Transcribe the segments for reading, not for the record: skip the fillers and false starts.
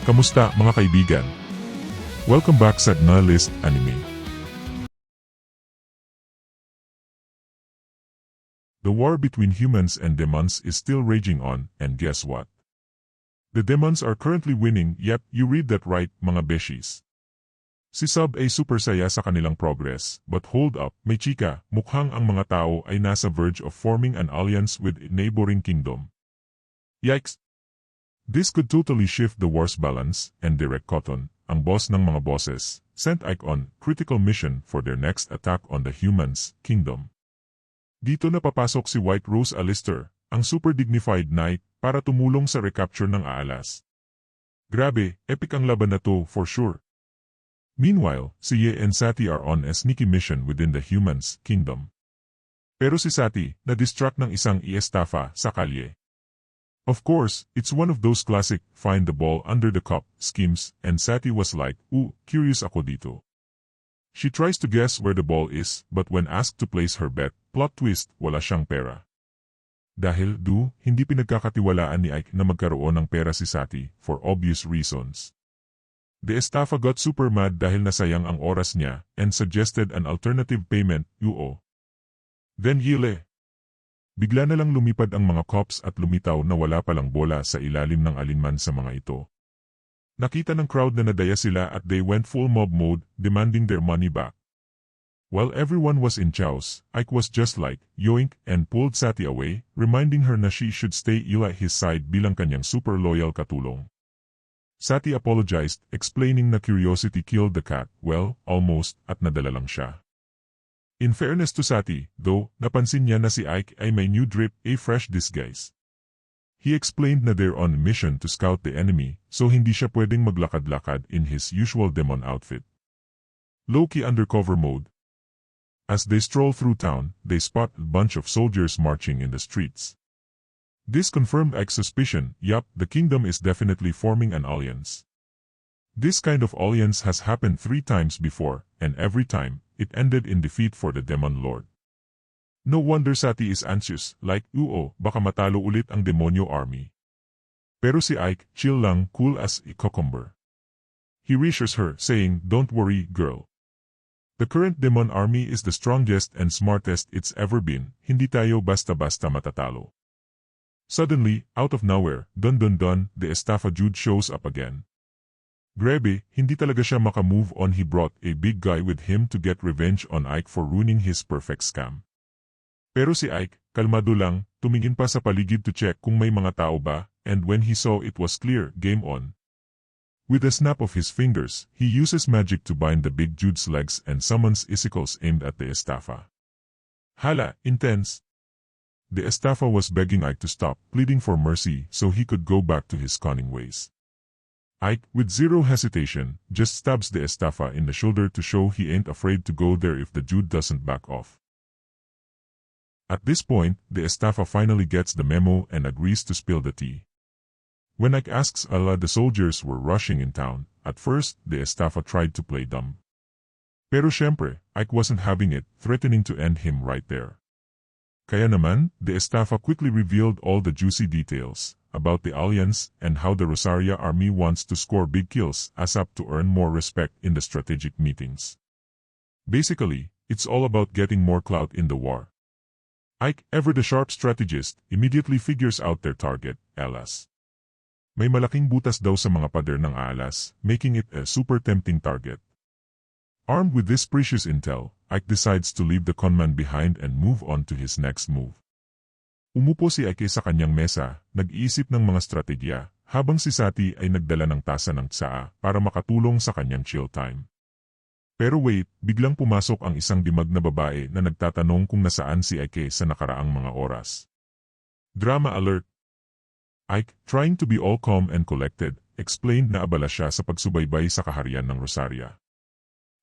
Kamusta mga kaibigan? Welcome back sa Nalist Anime. The war between humans and demons is still raging on, and guess what? The demons are currently winning. Yep, you read that right, mga beshies. Si Sub ay super saya sa kanilang progress, but hold up, may chika, mukhang ang mga tao ay nasa verge of forming an alliance with a neighboring kingdom. Yikes! This could totally shift the war's balance, and Direct Cotton, ang boss ng mga bosses, sent Ike on critical mission for their next attack on the humans' kingdom. Dito na papasok si White Rose Alistair, ang super dignified knight, para tumulong sa recapture ng Aalas. Grabe, epic ang laban na to for sure. Meanwhile, si Ye and Sati are on a sneaky mission within the humans' kingdom. Pero si Sati, na-distract ng isang estafa sa kalye. Of course, it's one of those classic, find the ball under the cup, schemes, and Sati was like, curious ako dito. She tries to guess where the ball is, but when asked to place her bet, plot twist, wala siyang pera. Dahil, hindi pinagkakatiwalaan ni Ike na magkaroon ng pera si Sati, for obvious reasons. The estafa got super mad dahil nasayang ang oras niya, and suggested an alternative payment, Then Yile. Bigla na lang lumipad ang mga cops at lumitaw na wala palang bola sa ilalim ng alinman sa mga ito. Nakita ng crowd na nadaya sila at they went full mob mode, demanding their money back. While everyone was in chaos, Ike was just like, yoink, and pulled Sati away, reminding her na she should stay at his side bilang kanyang super loyal katulong. Sati apologized, explaining na curiosity killed the cat, well, almost, at nadala lang siya. In fairness to Sati, though, napansin niya na si Ike ay may new drip, a fresh disguise. He explained na they're on a mission to scout the enemy, so hindi siya pwedeng maglakad-lakad in his usual demon outfit. Low-key undercover mode. As they stroll through town, they spot a bunch of soldiers marching in the streets. This confirmed Ike's suspicion, yup, the kingdom is definitely forming an alliance. This kind of alliance has happened 3 times before, and every time, it ended in defeat for the Demon Lord. No wonder Sati is anxious, like, baka matalo ulit ang demonyo army. Pero si Ike, chill lang, cool as a cucumber. He reassures her, saying, don't worry, girl. The current demon army is the strongest and smartest it's ever been, hindi tayo basta-basta matatalo. Suddenly, out of nowhere, dun, the estafa Jude shows up again. Grabe, hindi talaga siya makamove on. He brought a big guy with him to get revenge on Ike for ruining his perfect scam. Pero si Ike, kalmado lang, tumingin pa sa paligid to check kung may mga tao ba, and when he saw it was clear, game on. With a snap of his fingers, he uses magic to bind the big Jude's legs and summons icicles aimed at the estafa. Hala, intense. The estafa was begging Ike to stop, pleading for mercy so he could go back to his cunning ways. Ike, with zero hesitation, just stabs the estafa in the shoulder to show he ain't afraid to go there if the Jude doesn't back off. At this point, the estafa finally gets the memo and agrees to spill the tea. When Ike asks the soldiers were rushing in town. At first, the estafa tried to play dumb. Pero syempre, Ike wasn't having it, threatening to end him right there. Kaya naman, the estafa quickly revealed all the juicy details about the alliance and how the Rosaria army wants to score big kills ASAP to earn more respect in the strategic meetings. Basically, it's all about getting more clout in the war. Ike, ever the sharp strategist, immediately figures out their target, Alas. May malaking butas daw sa mga pader ng Alas, making it a super tempting target. Armed with this precious intel, Ike decides to leave the conman behind and move on to his next move. Umupo si Ike sa kanyang mesa, nag-iisip ng mga strategya, habang si Sati ay nagdala ng tasa ng tsaa para makatulong sa kanyang chill time. Pero wait, biglang pumasok ang isang dimag na babae na nagtatanong kung nasaan si Ike sa nakaraang mga oras. Drama alert! Ike, trying to be all calm and collected, explained na abala siya sa pagsubaybay sa kaharian ng Rosaria.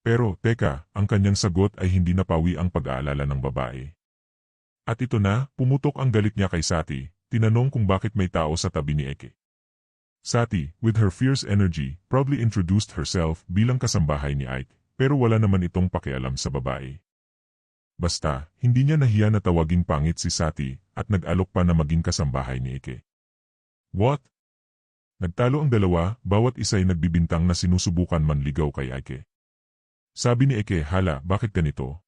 Pero, teka, ang kanyang sagot ay hindi napawi ang pag-aalala ng babae. At ito na, pumutok ang galit niya kay Sati, tinanong kung bakit may tao sa tabi ni Ike. Sati, with her fierce energy, proudly introduced herself bilang kasambahay ni Ike, pero wala naman itong pakialam sa babae. Basta, hindi niya nahiya na tawaging pangit si Sati, at nag-alok pa na maging kasambahay ni Ike. What? Nagtalo ang dalawa, bawat isa'y nagbibintang na sinusubukan manligaw kay Ike. Sabi ni Ike, hala, bakit ganito?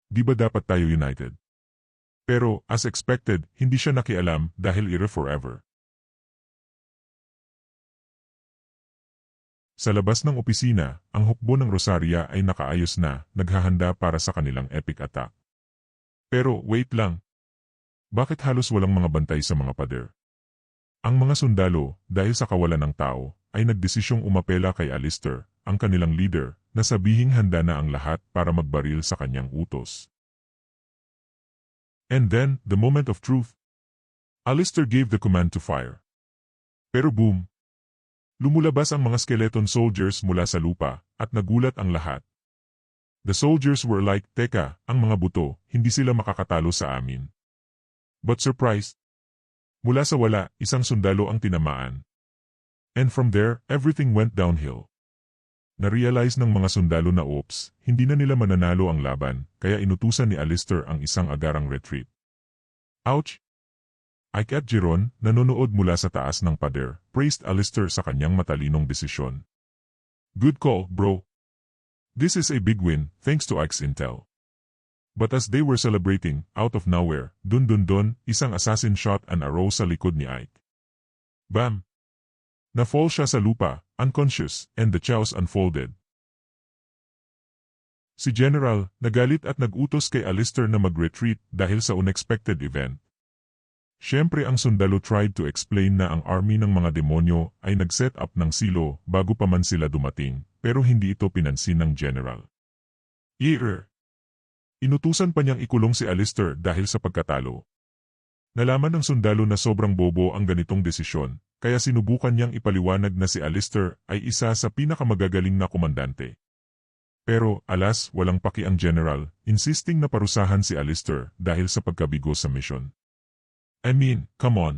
Di ba dapat tayo united? Pero, as expected, hindi siya nakialam dahil ire forever. Sa labas ng opisina, ang hukbo ng Rosaria ay nakaayos na, naghahanda para sa kanilang epic attack. Pero, wait lang. Bakit halos walang mga bantay sa mga pader? Ang mga sundalo, dahil sa kawalan ng tao, ay nagdesisyong umapela kay Alistair, ang kanilang leader, na sabihing handa na ang lahat para magbaril sa kanyang utos. And then, the moment of truth. Alistair gave the command to fire. Pero boom! Lumulabas ang mga skeleton soldiers mula sa lupa, at nagulat ang lahat. The soldiers were like, teka, ang mga buto, hindi sila makakatalo sa amin. But surprised, mula sa wala, isang sundalo ang tinamaan. And from there, everything went downhill. Na-realize ng mga sundalo na oops, hindi na nila mananalo ang laban, kaya inutusan ni Alistair ang isang agarang retreat. Ouch! Ike at Jeron, nanonood mula sa taas ng pader, praised Alistair sa kanyang matalinong desisyon. Good call, bro. This is a big win, thanks to Ike's intel. But as they were celebrating, out of nowhere, dun, isang assassin shot an arrow sa likod ni Ike. Bam! Na-fall siya sa lupa, unconscious, and the chaos unfolded. Si General, nagalit at nag-utos kay Alistair na mag-retreat dahil sa unexpected event. Siyempre ang sundalo tried to explain na ang army ng mga demonyo ay nag-set up ng silo bago pa man sila dumating, pero hindi ito pinansin ng General. Inutusan pa niyang ikulong si Alistair dahil sa pagkatalo. Nalaman ng sundalo na sobrang bobo ang ganitong desisyon, kaya sinubukan niyang ipaliwanag na si Alistair ay isa sa pinakamagagaling na komandante. Pero, alas, walang paki ang General, insisting na parusahan si Alistair dahil sa pagkabigo sa mission. I mean, come on.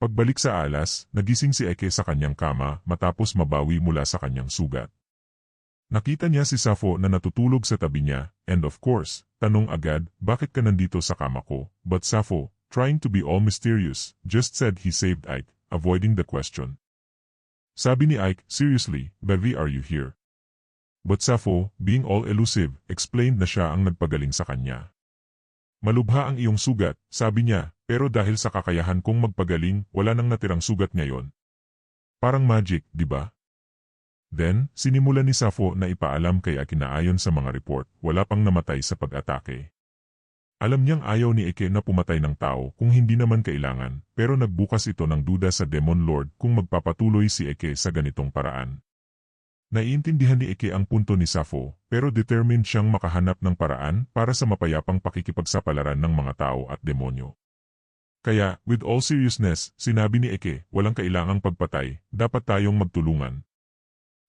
Pagbalik sa alas, nagising si Ike sa kanyang kama matapos mabawi mula sa kanyang sugat. Nakita niya si Sappho na natutulog sa tabi niya, and of course, tanong agad, bakit ka nandito sa kama ko? But Sappho, trying to be all mysterious, just said he saved Ike, avoiding the question. Sabi ni Ike, seriously, baby, are you here? But Sappho, being all elusive, explained na siya ang nagpagaling sa kanya. Malubha ang iyong sugat, sabi niya, pero dahil sa kakayahan kong magpagaling, wala nang natirang sugat ngayon. Parang magic, di ba? Then, sinimulan ni Sappho na ipaalam kay Ike na ayon sa mga report, wala pang namatay sa pag-atake. Alam niyang ayaw ni Ike na pumatay ng tao kung hindi naman kailangan, pero nagbukas ito ng duda sa Demon Lord kung magpapatuloy si Ike sa ganitong paraan. Naiintindihan ni Ike ang punto ni Sappho, pero determined siyang makahanap ng paraan para sa mapayapang pakikipagsapalaran ng mga tao at demonyo. Kaya, with all seriousness, sinabi ni Ike, walang kailangang pagpatay, dapat tayong magtulungan.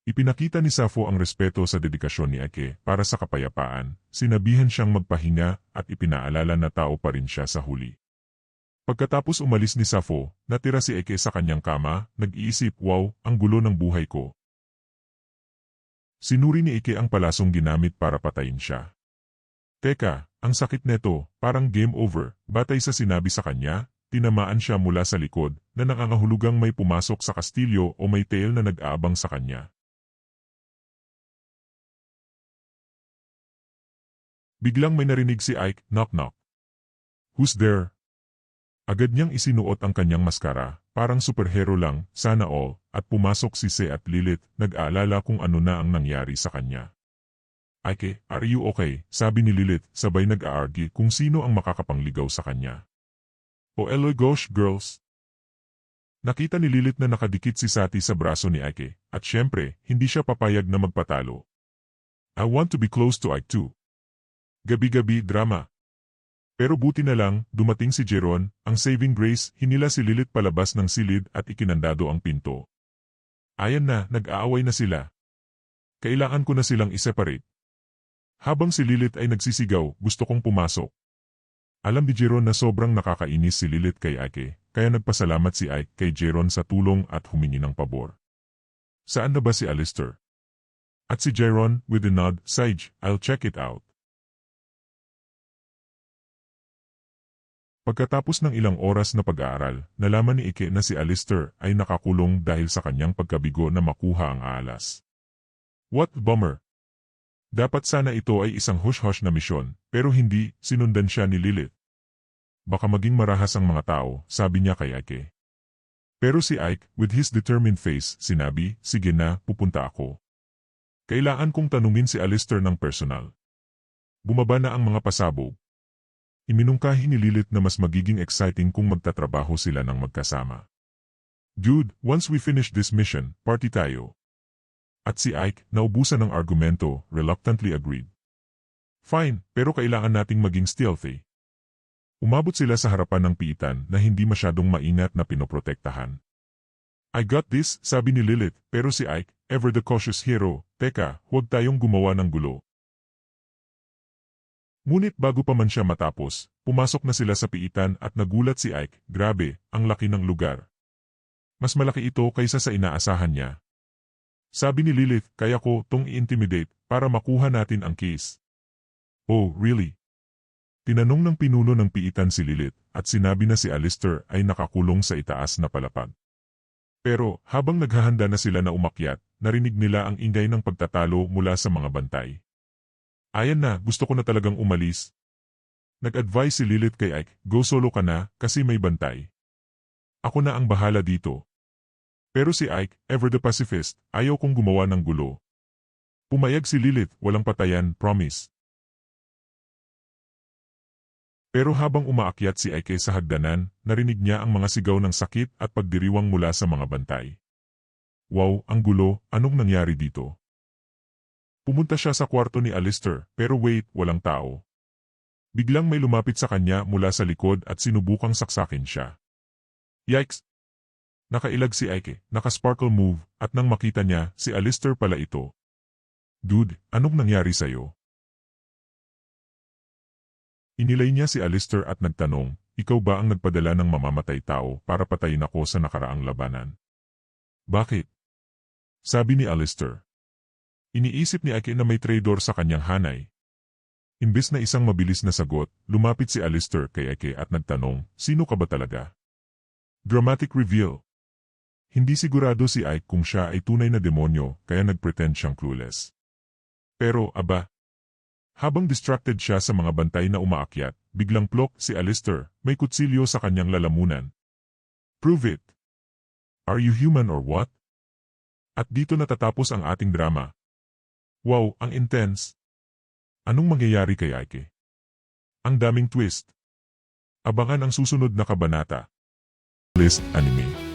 Ipinakita ni Sappho ang respeto sa dedikasyon ni Ike para sa kapayapaan, sinabihan siyang magpahinga at ipinaalala na tao pa rin siya sa huli. Pagkatapos umalis ni Sappho, natira si Ike sa kanyang kama, nag-iisip, wow, ang gulo ng buhay ko. Sinuri ni Ike ang palasong ginamit para patayin siya. Teka, ang sakit neto, parang game over, batay sa sinabi sa kanya, tinamaan siya mula sa likod na nangangahulugang may pumasok sa kastilyo o may tail na nag-aabang sa kanya. Biglang may narinig si Ike, knock knock. Who's there? Agad niyang isinuot ang kanyang maskara, parang superhero lang, sana all, at pumasok si Se at Lilith, nag-aalala kung ano na ang nangyari sa kanya. Ike, are you okay? Sabi ni Lilith, sabay nag-aargue kung sino ang makakapangligaw sa kanya. O eloy gosh, girls! Nakita ni Lilith na nakadikit si Sati sa braso ni Ike, at syempre, hindi siya papayag na magpatalo. I want to be close to Ike too. Gabi-gabi, drama. Pero buti na lang, dumating si Jeron, ang saving grace, hinila si Lilith palabas ng silid at ikinandado ang pinto. Ayan na, nag-aaway na sila. Kailangan ko na silang i-separate. Habang si Lilith ay nagsisigaw, gusto kong pumasok. Alam ni Jeron na sobrang nakakainis si Lilith kay Ike, kaya nagpasalamat si Ike kay Jeron sa tulong at humingi ng pabor. Saan na ba si Alistair? At si Jeron, with a nod, Sage, I'll check it out. Pagkatapos ng ilang oras na pag-aaral, nalaman ni Ike na si Alistair ay nakakulong dahil sa kanyang pagkabigo na makuha ang alas. What bummer! Dapat sana ito ay isang hush-hush na misyon, pero hindi, sinundan siya ni Lilith. Baka maging marahas ang mga tao, sabi niya kay Ike. Pero si Ike, with his determined face, sinabi, sige na, pupunta ako. Kailangan kong tanungin si Alistair ng personal. Bumaba na ang mga pasabog. Iminungkahi ni Lilith na mas magiging exciting kung magtatrabaho sila ng magkasama. Dude, once we finish this mission, party tayo. At si Ike, naubusan ng argumento, reluctantly agreed. Fine, pero kailangan nating maging stealthy. Umabot sila sa harapan ng piitan na hindi masyadong maingat na pinoprotektahan. I got this, sabi ni Lilith, pero si Ike, ever the cautious hero, teka, huwag tayong gumawa ng gulo. Ngunit bago pa man siya matapos, pumasok na sila sa piitan at nagulat si Ike, grabe, ang laki ng lugar. Mas malaki ito kaysa sa inaasahan niya. Sabi ni Lilith, kaya ko tong i-intimidate para makuha natin ang case. Oh, really? Tinanong ng pinuno ng piitan si Lilith at sinabi na si Alistair ay nakakulong sa itaas na palapag. Pero habang naghahanda na sila na umakyat, narinig nila ang ingay ng pagtatalo mula sa mga bantay. Ayan na, gusto ko na talagang umalis. Nag-advise si Lilith kay Ike, go solo ka na kasi may bantay. Ako na ang bahala dito. Pero si Ike, ever the pacifist, ayaw kong gumawa ng gulo. Pumayag si Lilith, walang patayan, promise. Pero habang umaakyat si Ike sa hagdanan, narinig niya ang mga sigaw ng sakit at pagdiriwang mula sa mga bantay. Wow, ang gulo, anong nangyari dito? Pumunta siya sa kwarto ni Alistair, pero wait, walang tao. Biglang may lumapit sa kanya mula sa likod at sinubukang saksakin siya. Yikes! Nakailag si Ike, naka-sparkle move, at nang makita niya, si Alistair pala ito. Dude, anong nangyari sa'yo? Inilay niya si Alistair at nagtanong, ikaw ba ang nagpadala ng mamamatay tao para patayin ako sa nakaraang labanan? Bakit? Sabi ni Alistair. Iniisip ni Ike na may traitor sa kanyang hanay. Imbes na isang mabilis na sagot, lumapit si Alistair kay Ike at nagtanong, sino ka ba talaga? Dramatic reveal. Hindi sigurado si Ike kung siya ay tunay na demonyo kaya nagpretend siyang clueless. Pero, aba, habang distracted siya sa mga bantay na umaakyat, biglang plok si Alistair, may kutsilyo sa kanyang lalamunan. Prove it. Are you human or what? At dito natatapos ang ating drama. Wow, ang intense. Anong mangyayari kay Ike? Ang daming twist. Abangan ang susunod na kabanata. List Anime.